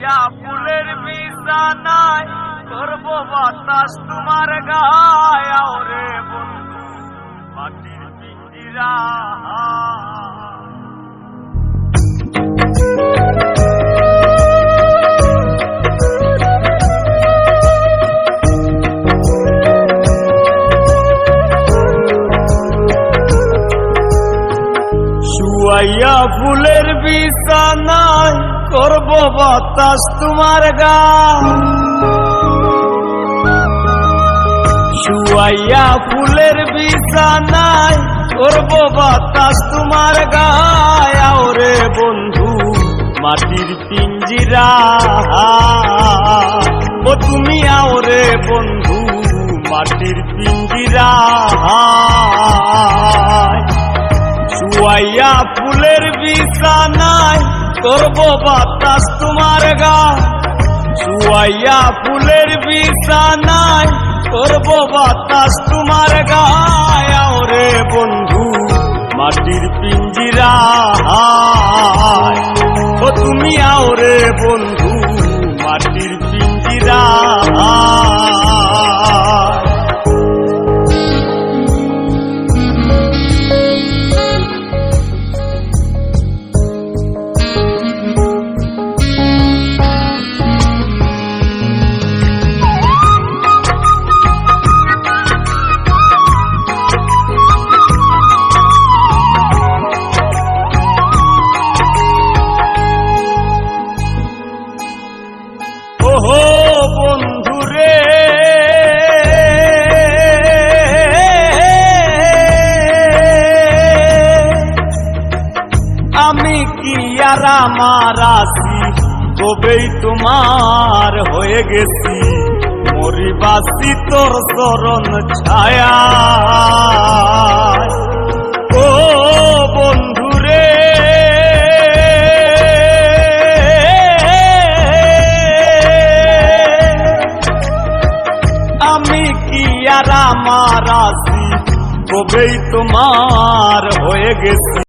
ফুলের বিছানায় করব বাতাস তোমার গায়ে ওরে বন্ধু মাটির পিঞ্জিরা শুয়াইয়া ফুলের বিছানায় করব বাতাস তোমার গায়ে শুয়াইয়া ফুলের বিছানায় করব বাতাস তোমার গায়ে ওরে বন্ধু মাটির পিঞ্জিরা ও তুমি আওরে বন্ধু মাটির পিঞ্জিরা শুয়াইয়া ফুলের বিছানায় করব বাতাস তোমার গায়ে শুয়াইয়া ফুলের বিছানায় করব বাতাস তোমার গায়ে ওরে বন্ধু মাটির পিঞ্জিরা ও তুমি আওরে বন্ধু মাটির পিঞ্জিরা ওহো বন্ধুরে আমি কি আর আমার আছি কবেই তোমার হয়ে গেছি মরিবাসি তোর চরণ ছায়া ও বন্ধুরে আমি কি আর আমার আছি কবেই তোমার হয়ে গেছি।